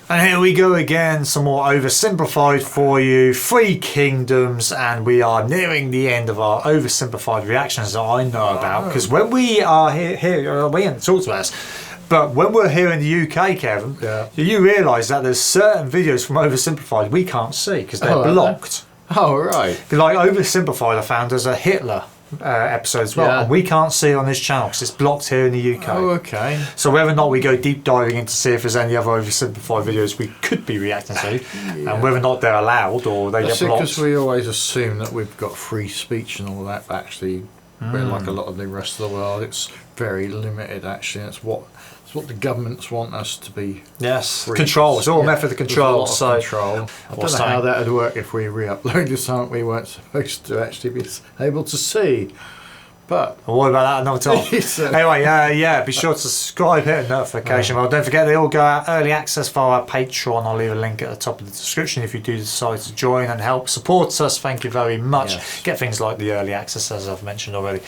And here we go again, some more oversimplified for you, 3 kingdoms, and we are nearing the end of our oversimplified reactions that I know about, because when we are here we haven't talked about this, but when we're here in the UK, Kevin, you realise that there's certain videos from oversimplified we can't see because they're blocked. Oh, right. Like oversimplified, I found there's a Hitler episode as well, and we can't see it on this channel because it's blocked here in the UK. Oh, okay. So whether or not we go deep diving in to see if there's any other oversimplified videos we could be reacting to, and whether or not they're allowed or they get blocked. Because we always assume that we've got free speech and all that, but actually, we're like a lot of the rest of the world. It's very limited, actually. It's what the governments want us to be. Yes, free. Control. It's all a method of control. So control. I don't know how that would work if we re-uploaded something we weren't supposed to actually be able to see. But we'll worry about that another time. Anyway, be sure to subscribe, hit a notification bell. Don't forget they all go out early access via our Patreon. I'll leave a link at the top of the description if you do decide to join and help support us. Thank you very much. Yes. Get things like the early access as I've mentioned already.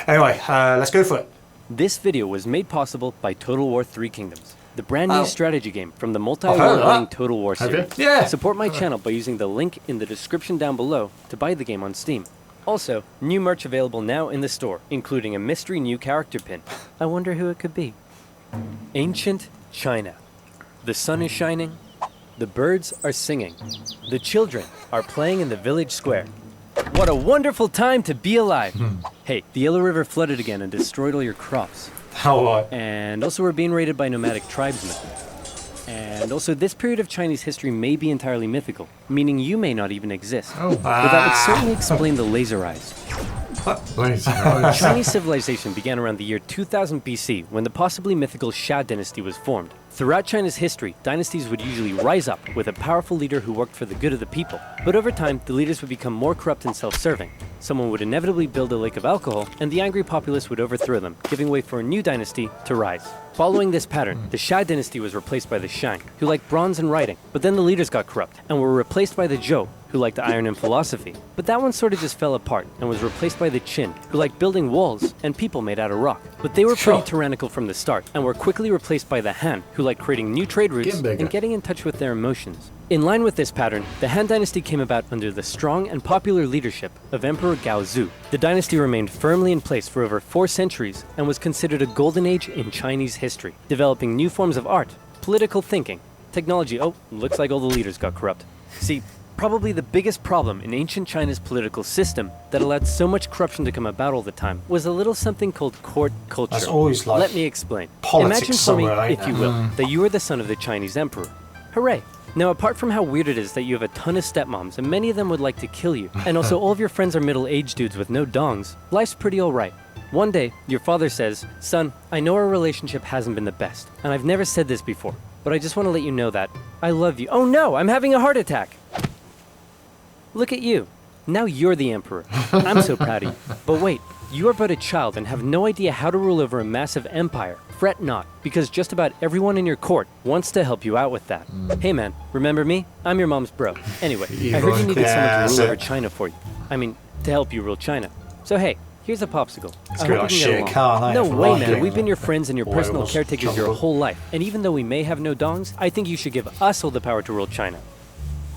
Anyway, let's go for it. This video was made possible by Total War 3 Kingdoms, the brand new strategy game from the multi-award-winning Total War series. Yeah. Support my channel by using the link in the description down below to buy the game on Steam. Also, new merch available now in the store, including a mystery new character pin. I wonder who it could be. Ancient China. The sun is shining. The birds are singing. The children are playing in the village square. What a wonderful time to be alive! Hey, the Yellow River flooded again and destroyed all your crops. And also we're being raided by nomadic tribesmen. And also this period of Chinese history may be entirely mythical, meaning you may not even exist. But that would certainly explain the laser eyes. Chinese civilization began around the year 2000 BC when the possibly mythical Xia dynasty was formed. Throughout China's history, dynasties would usually rise up with a powerful leader who worked for the good of the people. But over time, the leaders would become more corrupt and self-serving. Someone would inevitably build a lake of alcohol, and the angry populace would overthrow them, giving way for a new dynasty to rise. Following this pattern, the Xia dynasty was replaced by the Shang, who liked bronze and writing, but then the leaders got corrupt, and were replaced by the Zhuo, who liked iron and philosophy. But that one sort of just fell apart, and was replaced by the Qin, who liked building walls and people made out of rock. But they were pretty tyrannical from the start, and were quickly replaced by the Han, who liked creating new trade routes and getting in touch with their emotions. In line with this pattern, the Han dynasty came about under the strong and popular leadership of Emperor Gaozu. The dynasty remained firmly in place for over 4 centuries and was considered a golden age in Chinese history, developing new forms of art, political thinking, technology. Oh, looks like all the leaders got corrupt. See, probably the biggest problem in ancient China's political system that allowed so much corruption to come about all the time was a little something called court culture. That's always like Let me explain. Imagine for me, if you will, that you are the son of the Chinese emperor. Hooray! Now, apart from how weird it is that you have a ton of stepmoms and many of them would like to kill you, and also all of your friends are middle-aged dudes with no dongs, life's pretty alright. One day, your father says, "Son, I know our relationship hasn't been the best, and I've never said this before, but I just want to let you know that I love you." Oh no, I'm having a heart attack! Look at you. Now you're the emperor. I'm so proud of you. But wait, you are but a child and have no idea how to rule over a massive empire. Fret not, because just about everyone in your court wants to help you out with that. Hey man, remember me? I'm your mom's bro. Anyway, I heard you needed someone to rule over China for you. I mean, to help you rule China. So hey, here's a popsicle. I hope we can get along. No way, man. We've been your friends and your personal caretakers your whole life. And even though we may have no dongs, I think you should give us all the power to rule China.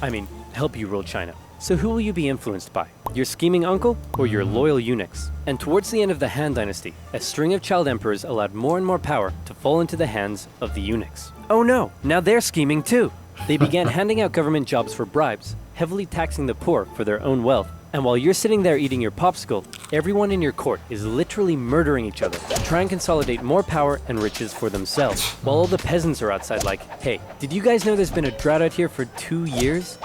I mean, help you rule China. So who will you be influenced by? Your scheming uncle or your loyal eunuchs? And towards the end of the Han dynasty, a string of child emperors allowed more and more power to fall into the hands of the eunuchs. Oh no, now they're scheming too. They began handing out government jobs for bribes, heavily taxing the poor for their own wealth. And while you're sitting there eating your popsicle, everyone in your court is literally murdering each other to try and consolidate more power and riches for themselves. While all the peasants are outside like, hey, did you guys know there's been a drought out here for 2 years?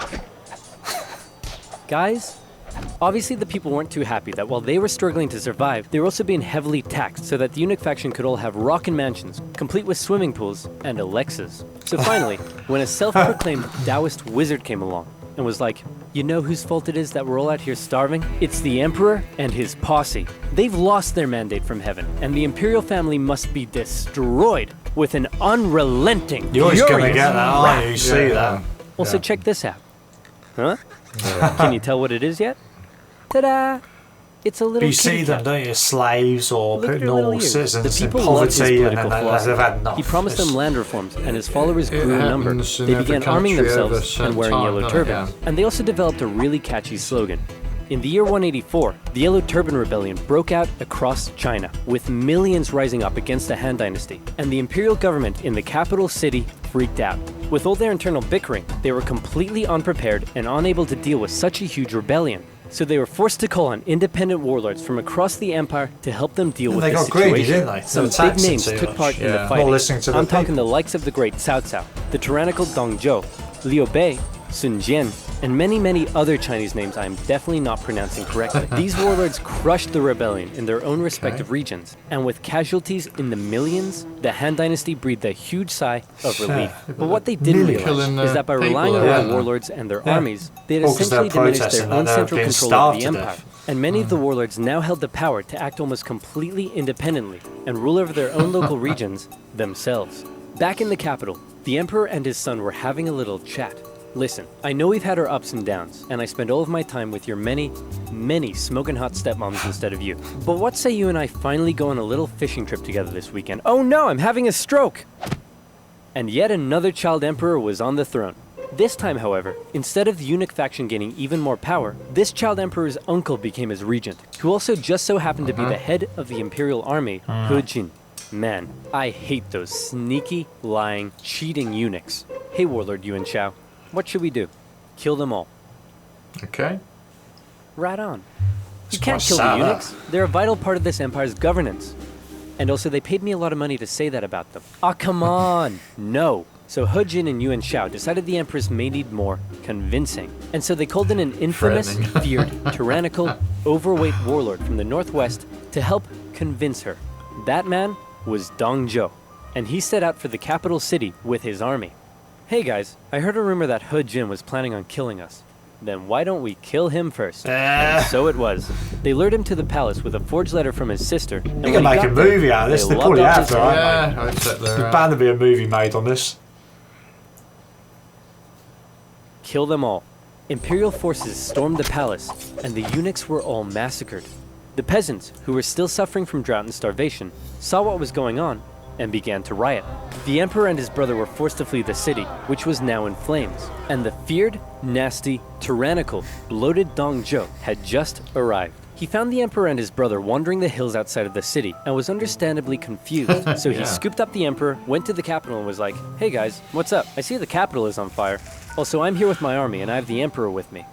Guys, obviously the people weren't too happy that while they were struggling to survive, they were also being heavily taxed so that the eunuch faction could all have rockin' mansions, complete with swimming pools and Alexas. So finally, when a self-proclaimed Taoist wizard came along and was like, you know whose fault it is that we're all out here starving? It's the emperor and his posse. They've lost their mandate from heaven, and the imperial family must be destroyed with an unrelenting, You're always gonna get that, aren't you? You see that. Also, check this out. Huh? Can you tell what it is yet? Ta-da! It's a little But you see kitty them, cat. don't you? Slaves or Look at her normal little ears. citizens The in people loved his poverty, and then political they've philosophy. had enough. He promised them land reforms, and his followers It grew in number. happens in They every began arming country over themselves some and wearing time, yellow doesn't it? turbans. And they also developed a really catchy slogan. In the year 184, the Yellow Turban Rebellion broke out across China, with millions rising up against the Han Dynasty, and the imperial government in the capital city freaked out. With all their internal bickering, they were completely unprepared and unable to deal with such a huge rebellion. So they were forced to call on independent warlords from across the empire to help them deal with They the got situation. greedy, didn't they? Some They were big taxing names too took much. part in the Yeah. fighting. Not listening to the I'm talking people. the likes of the great Cao Cao, the tyrannical Dong Zhuo, Liu Bei, Sun Jian, and many other Chinese names I am definitely not pronouncing correctly. These warlords crushed the rebellion in their own respective regions, and with casualties in the millions, the Han Dynasty breathed a huge sigh of relief. But what they didn't Nearly realize killing is that by people relying on there, the yeah. warlords and their Yeah. armies, they had Well, 'cause essentially they're diminished protesting their own and they're central being control of the starved to empire. death. And many of the warlords now held the power to act almost completely independently and rule over their own local regions themselves. Back in the capital, the emperor and his son were having a little chat. Listen, I know we've had our ups and downs, and I spend all of my time with your many smoking hot stepmoms instead of you. But what say you and I finally go on a little fishing trip together this weekend? Oh no, I'm having a stroke! And yet another child emperor was on the throne. This time, however, instead of the eunuch faction gaining even more power, this child emperor's uncle became his regent, who also just so happened to be the head of the imperial army, He Jin. Man, I hate those sneaky, lying, cheating eunuchs. Hey warlord Yuan Shao, what should we do? Kill them all. Okay. Right on. You It's can't quite kill the sad, eunuchs. They're a vital part of this empire's governance. And also, they paid me a lot of money to say that about them. Ah, come on! No. So He Jin and Yuan Shao decided the empress may need more convincing. And so they called in an infamous, Threatening. feared, tyrannical, overweight warlord from the northwest to help convince her. That man was Dong Zhuo, and he set out for the capital city with his army. Hey guys, I heard a rumor that He Jin was planning on killing us. Then why don't we kill him first? And so it was. They lured him to the palace with a forged letter from his sister. And You when can he make got a there, movie out of this. They locked probably up have, his right? army. Yeah, I'd set There's there. bound to be a movie made on this. Kill them all. Imperial forces stormed the palace, and the eunuchs were all massacred. The peasants, who were still suffering from drought and starvation, saw what was going on and began to riot. The emperor and his brother were forced to flee the city, which was now in flames, and the feared, nasty, tyrannical, bloated Dong Zhuo had just arrived. He found the emperor and his brother wandering the hills outside of the city and was understandably confused. So he Yeah. scooped up the emperor, went to the capital and was like, "Hey guys, what's up? I see the capital is on fire. Also, I'm here with my army and I have the emperor with me."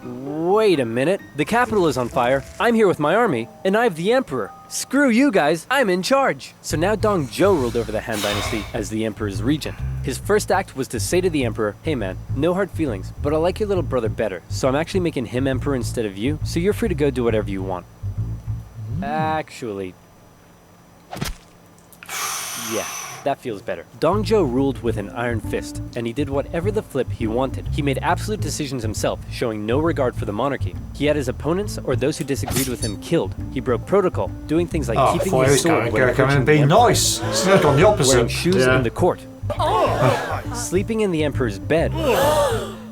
Wait a minute, the capital is on fire, I'm here with my army, and I have the emperor. Screw you guys, I'm in charge. So now Dong Zhuo ruled over the Han Dynasty as the emperor's regent. His first act was to say to the emperor, "Hey man, no hard feelings, but I like your little brother better, so I'm actually making him emperor instead of you, so you're free to go do whatever you want." Actually, yeah, that feels better. Dong Zhuo ruled with an iron fist, and he did whatever the flip he wanted. He made absolute decisions himself, showing no regard for the monarchy. He had his opponents or those who disagreed with him killed. He broke protocol, doing things like Oh, keeping before he his was sword going when to come in approaching and the be emperor, nice. It's like on the wearing opposite. shoes Yeah. in the court, sleeping in the emperor's bed,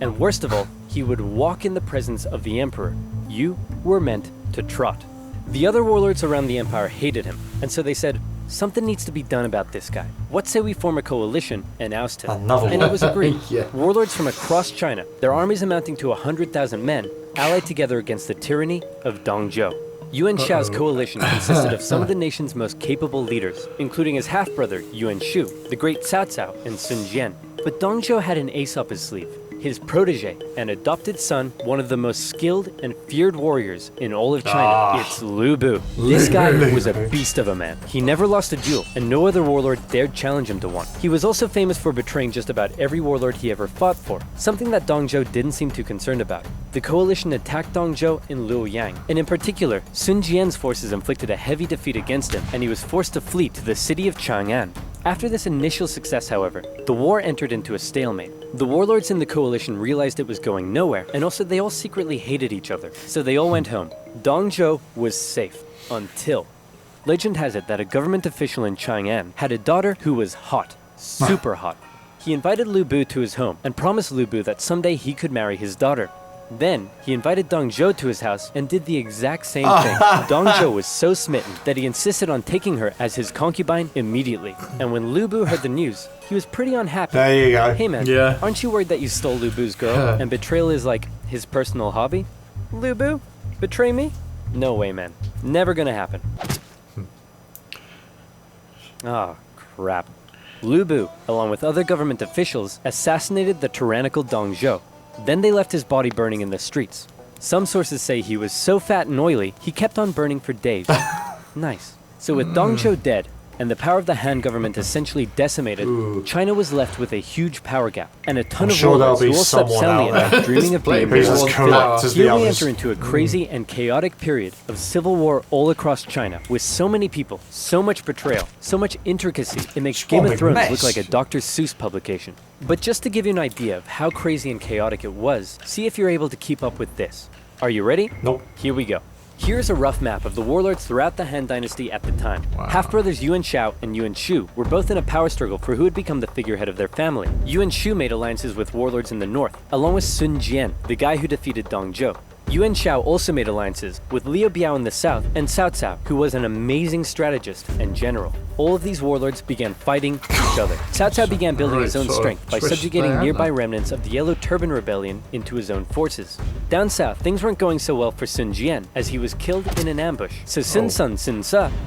and worst of all, he would walk in the presence of the emperor. You were meant to trot. The other warlords around the empire hated him, and so they said, "Something needs to be done about this guy. What say we form a coalition and oust him?" Another And one. it was agreed. Yeah. Warlords from across China, their armies amounting to 100,000 men, allied together against the tyranny of Dong Zhuo. Yuan Shao's coalition consisted of some of the nation's most capable leaders, including his half-brother Yuan Shu, the great Cao Cao, and Sun Jian. But Dong Zhuo had an ace up his sleeve. His protege and adopted son, one of the most skilled and feared warriors in all of China. It's Lu Bu. This guy was a beast of a man. He never lost a duel, and no other warlord dared challenge him to one. He was also famous for betraying just about every warlord he ever fought for, something that Dong Zhuo didn't seem too concerned about. The coalition attacked Dong Zhuo in Luoyang, and in particular, Sun Jian's forces inflicted a heavy defeat against him, and he was forced to flee to the city of Chang'an. After this initial success, however, the war entered into a stalemate. The warlords in the coalition realized it was going nowhere, and also they all secretly hated each other, so they all went home. Dong Zhuo was safe, until... Legend has it that a government official in Chang'an had a daughter who was hot, super hot. He invited Lu Bu to his home and promised Lu Bu that someday he could marry his daughter. Then, he invited Dong Zhuo to his house and did the exact same thing. Dong Zhuo was so smitten that he insisted on taking her as his concubine immediately. And when Lu Bu heard the news, he was pretty unhappy. There you go. Hey man, Yeah. aren't you worried that you stole Lu Bu's girl and betrayal is like his personal hobby? Lu Bu? Betray me? No way, man. Never gonna happen. Ah, crap. Lu Bu, along with other government officials, assassinated the tyrannical Dong Zhuo. Then they left his body burning in the streets. Some sources say he was so fat and oily, he kept on burning for days. Nice. So with Dong Zhuo dead, and the power of the Han government essentially decimated, China was left with a huge power gap, and a ton I'm of sure there'll warlords be who all slept someone soundly out at night, dreaming of being Who's as ruled. corrupt as the Here we others. enter into a crazy and chaotic period of civil war all across China, with so many people, so much betrayal, so much intricacy, it makes Game one of big Thrones mess. look like a Dr. Seuss publication. But just to give you an idea of how crazy and chaotic it was, see if you're able to keep up with this. Are you ready? Nope. Here we go. Here's a rough map of the warlords throughout the Han Dynasty at the time. Wow. Half-brothers Yuan Shao and Yuan Shu were both in a power struggle for who would become the figurehead of their family. Yuan Shu made alliances with warlords in the north, along with Sun Jian, the guy who defeated Dong Zhuo. Yuan Shao also made alliances with Liu Biao in the south and Cao Cao, who was an amazing strategist and general. All of these warlords began fighting each other. Cao Cao began building his own Right, so strength by twist subjugating there, nearby haven't remnants of the Yellow Turban Rebellion into his own forces. Down south, things weren't going so well for Sun Jian, as he was killed in an ambush. So Sun Ce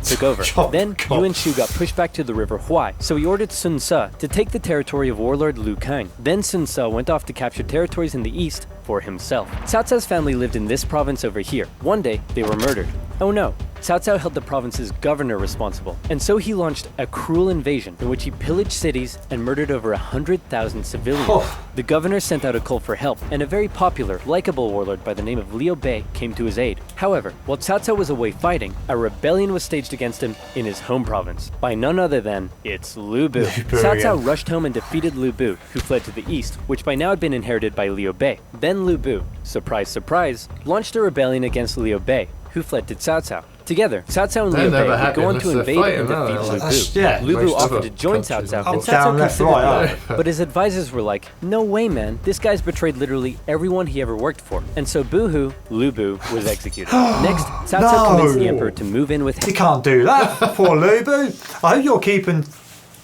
took over. Oh, Then God. Yuan Shu got pushed back to the river Huai, so he ordered Sun Ce to take the territory of warlord Lu Kang. Then Sun Ce went off to capture territories in the east for himself. Cao Cao's family lived in this province over here. One day, they were murdered. Oh no, Cao Cao held the province's governor responsible, and so he launched a cruel invasion in which he pillaged cities and murdered over 100,000 civilians. Oh. The governor sent out a call for help, and a very popular, likable warlord by the name of Liu Bei came to his aid. However, while Cao Cao was away fighting, a rebellion was staged against him in his home province by none other than it's Lu Bu. Cao Cao again. rushed home and defeated Lu Bu, who fled to the east, which by now had been inherited by Liu Bei. Then Lu Bu, surprise surprise, launched a rebellion against Liu Bei, who fled to Cao Cao. Together, Cao Cao and They're Liu Bei never would happy go on unless to they're invade fighting, and are they? defeat Lu That's- Bu. yeah, Lu Bu most offered other to join Cao countries Cao, are- and Up, Cao down, Cao left, considered right, it. But his advisors were like, no way, man, this guy's betrayed literally everyone he ever worked for. And so boohoo, Lu Bu was executed. Next, Cao Cao No. convinced the emperor to move in with You him. can't do that. Poor Lu Bu. I hope you're keeping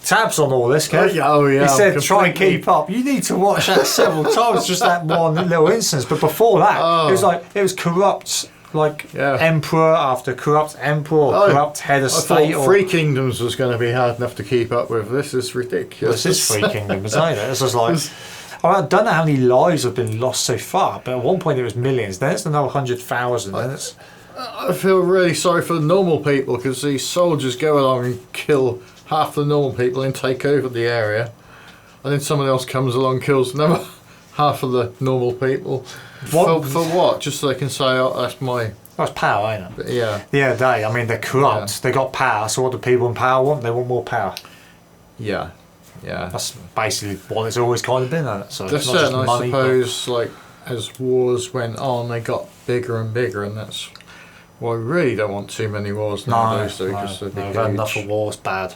tabs on all this, Kev. Oh, yeah, He said I'm try and completely- keep up. You need to watch that several times, just that one little instance. But before that, it was like, it was corrupt, like Yeah. emperor after corrupt emperor or Oh, corrupt head of I state. thought Or, Three Kingdoms was going to be hard enough to keep up with. This is ridiculous. this is Free Kingdom, isn't it? It's just like, I don't know how many lives have been lost so far, but at one point it was millions, then it's another 100,000, then it's... I feel really sorry for the normal people because these soldiers go along and kill half the normal people and take over the area, and then someone else comes along and kills another half of the normal people. What- For what? Just so they can say, "Oh, that's my." That's power, ain't it? But yeah, At the end of the day, I mean, they're corrupt, Yeah. they got power, so what do people in power want? They want more power. yeah. That's basically what it's always kind of been, isn't it? So That's it's not just certain, I money, but- suppose. Like as wars went on, they got bigger and bigger, and that's why we really don't want too many wars nowadays. So because they're we've had enough of wars, bad.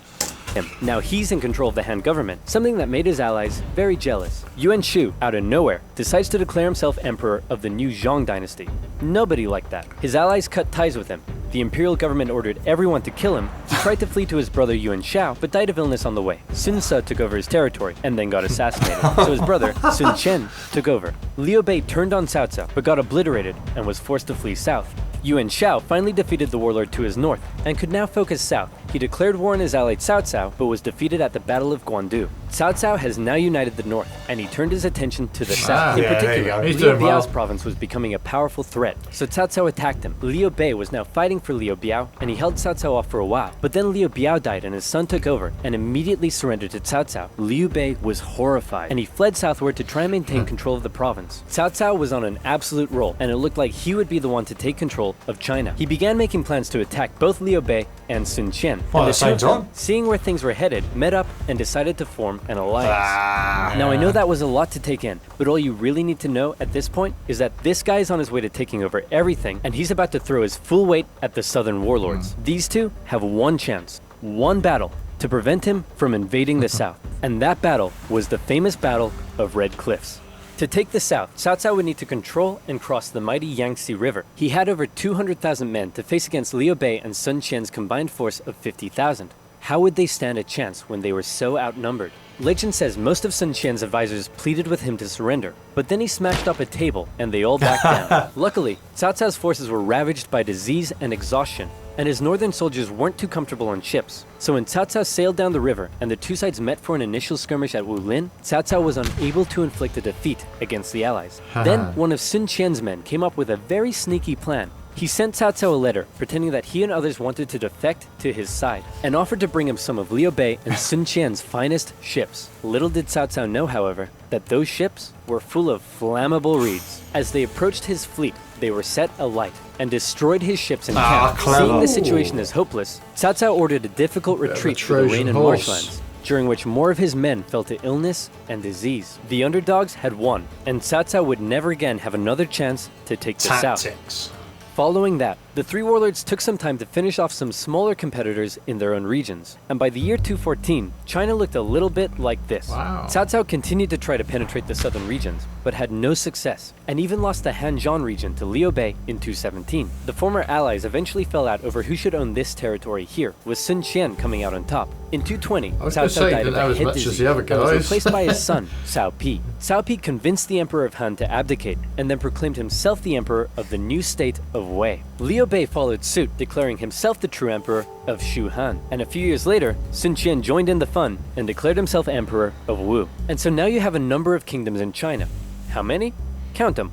him. Now he's in control of the Han government, something that made his allies very jealous. Yuan Shu, out of nowhere, decides to declare himself emperor of the new Zhong dynasty. Nobody liked that. His allies cut ties with him. The imperial government ordered everyone to kill him. He tried to flee to his brother Yuan Shao, but died of illness on the way. Sun Ce took over his territory and then got assassinated. So his brother, Sun Chen, took over. Liu Bei turned on Cao Cao, but got obliterated and was forced to flee south. Yuan Shao finally defeated the warlord to his north and could now focus south. He declared war on his ally Cao Cao, but was defeated at the Battle of Guandu. Cao Cao has now united the north, and he turned his attention to the south. In yeah, there you particular, go. He's Liu doing well. Biao's province was becoming a powerful threat, so Cao Cao attacked him. Liu Bei was now fighting for Liu Biao, and he held Cao Cao off for a while. But then Liu Biao died and his son took over, and immediately surrendered to Cao Cao. Liu Bei was horrified, and he fled southward to try and maintain control of the province. Cao Cao was on an absolute roll, and it looked like he would be the one to take control of China. He began making plans to attack both Liu Bei and Sun Chen. Well, and at the same two of them, time? seeing where things were headed, met up and decided to form an alliance. Ah, Now I know that was a lot to take in, but all you really need to know at this point is that this guy is on his way to taking over everything, and he's about to throw his full weight at the southern warlords. These two have one chance, one battle, to prevent him from invading the south. And that battle was the famous Battle of Red Cliffs. To take the south, Cao Cao would need to control and cross the mighty Yangtze River. He had over 200,000 men to face against Liu Bei and Sun Qian's combined force of 50,000. How would they stand a chance when they were so outnumbered? Legend says most of Sun Qian's advisors pleaded with him to surrender, but then he smashed up a table and they all backed down. Luckily, Cao Cao's forces were ravaged by disease and exhaustion, and his northern soldiers weren't too comfortable on ships. So when Cao Cao sailed down the river and the two sides met for an initial skirmish at Wulin, Cao Cao was unable to inflict a defeat against the allies. Then one of Sun Qian's men came up with a very sneaky plan. He sent Cao Cao a letter pretending that he and others wanted to defect to his side and offered to bring him some of Liu Bei and Sun Qian's finest ships. Little did Cao Cao know, however, that those ships were full of flammable reeds. As they approached his fleet, they were set alight and destroyed his ships in camp. Seeing the situation as hopeless, Cao Cao ordered a difficult retreat to the rain and marshlands, during which more of his men fell to illness and disease. The underdogs had won, and Cao Cao would never again have another chance to take the south. Following that, the three warlords took some time to finish off some smaller competitors in their own regions, and by the year 214, China looked a little bit like this. Wow. Cao Cao continued to try to penetrate the southern regions, but had no success, and even lost the Hanzhong region to Liu Bei in 217. The former allies eventually fell out over who should own this territory here, with Sun Qian coming out on top. In 220, Cao Cao died of a head disease and was replaced by his son, Cao Pi. Cao Pi convinced the Emperor of Han to abdicate, and then proclaimed himself the Emperor of the new state of Wei. Liu Bei followed suit, declaring himself the true Emperor of Shu Han. And a few years later, Sun Qian joined in the fun and declared himself Emperor of Wu. And so now you have a number of kingdoms in China. How many? Count them.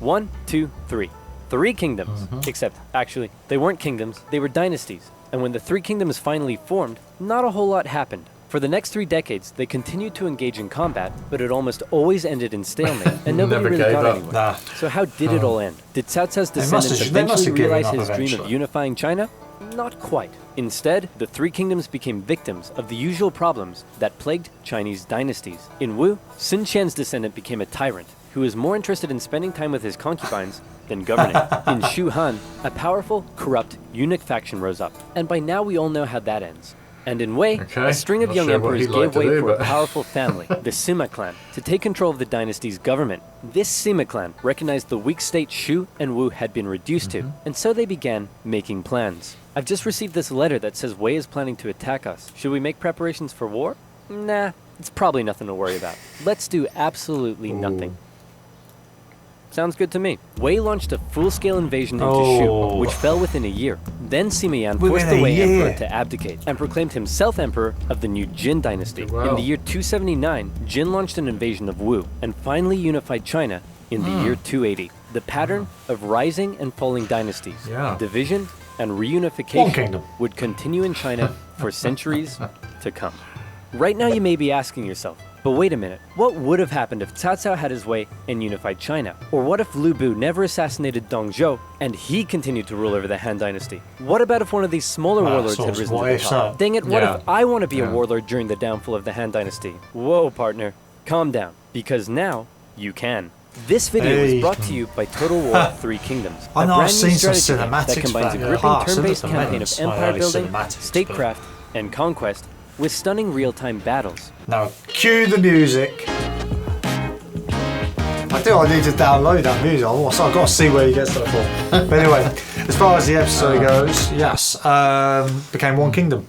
1, 2, 3. 3 kingdoms. Except, actually, they weren't kingdoms, they were dynasties. And when the 3 kingdoms finally formed, not a whole lot happened. For the next 3 decades, they continued to engage in combat, but it almost always ended in stalemate, and nobody really got anywhere. So how did it all end? Did Cao Cao's descendants eventually realize his dream of unifying China? Not quite. Instead, the 3 kingdoms became victims of the usual problems that plagued Chinese dynasties. In Wu, Sun Qian's descendant became a tyrant, who was more interested in spending time with his concubines than governing. In Shu Han, a powerful, corrupt eunuch faction rose up, and by now we all know how that ends. And in Wei, a string of young emperors gave way for a powerful family, the Sima clan, to take control of the dynasty's government. This Sima clan recognized the weak state Shu and Wu had been reduced to, and so they began making plans. I've just received this letter that says Wei is planning to attack us. Should we make preparations for war? Nah, it's probably nothing to worry about. Let's do absolutely nothing. Sounds good to me. Wei launched a full-scale invasion into Shu, which fell within a year. Then Sima Yan forced the Wei emperor to abdicate and proclaimed himself emperor of the new Jin dynasty. In the year 279, Jin launched an invasion of Wu and finally unified China in the year 280. The pattern of rising and falling dynasties, division, and reunification would continue in China for centuries to come. Right now you may be asking yourself, but wait a minute, what would have happened if Cao Cao had his way and unified China? Or what if Lu Bu never assassinated Dong Zhuo and he continued to rule over the Han dynasty? What about if one of these smaller warlords had risen to the top? Dang it, what if I want to be a warlord during the downfall of the Han dynasty? Whoa, partner, calm down, because now you can. This video is brought to you by Total War 3 Kingdoms, a brand new strategy game that combines a gripping turn-based campaign of empire building, statecraft, and conquest with stunning real-time battles. Now, cue the music. I think I need to download that music. So I've got to see where he gets that from. But anyway, as far as the episode goes, yes, became one kingdom.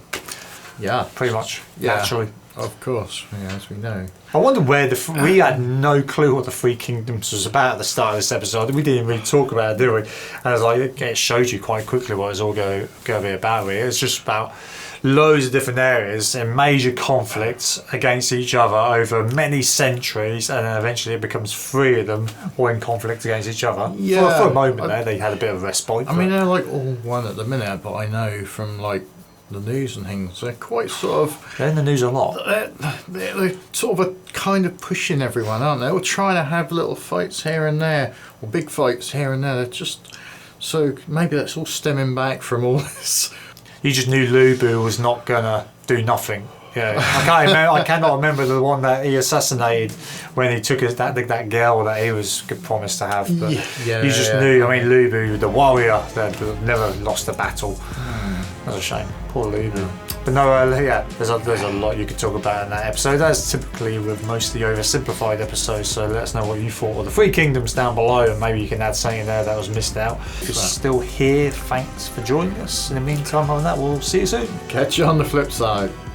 Yeah. Pretty much, naturally. Of course, as we know. I wonder where we had no clue what the 3 kingdoms was about at the start of this episode. We didn't really talk about it, did we? And I was like, it showed you quite quickly what it's all going to be about. Really. It's just about loads of different areas and major conflicts against each other over many centuries, and then eventually it becomes 3 of them all in conflict against each other. Yeah, for a moment there, they had a bit of a respite. I mean, they're like all one at the minute, but I know from like the news and things, they're quite sort of... They're in the news a lot. They're sort of kind of pushing everyone, aren't they? Or trying to have little fights here and there, or big fights here and there. They're just... So maybe that's all stemming back from all this. You just knew Lu Bu was not going to do nothing. Yeah, I cannot remember the one that he assassinated when he took that girl that he was promised to have. But you just knew. I mean, Lu Bu, the warrior that never lost a battle. That's a shame. Poor Lu Bu. But no, yeah, there's a lot you could talk about in that episode. That's typically with most of the oversimplified episodes, so let us know what you thought of the Three Kingdoms down below, and maybe you can add something there that was missed out. If you're still here, thanks for joining us. In the meantime, other than that, we'll see you soon. Catch you on the flip side.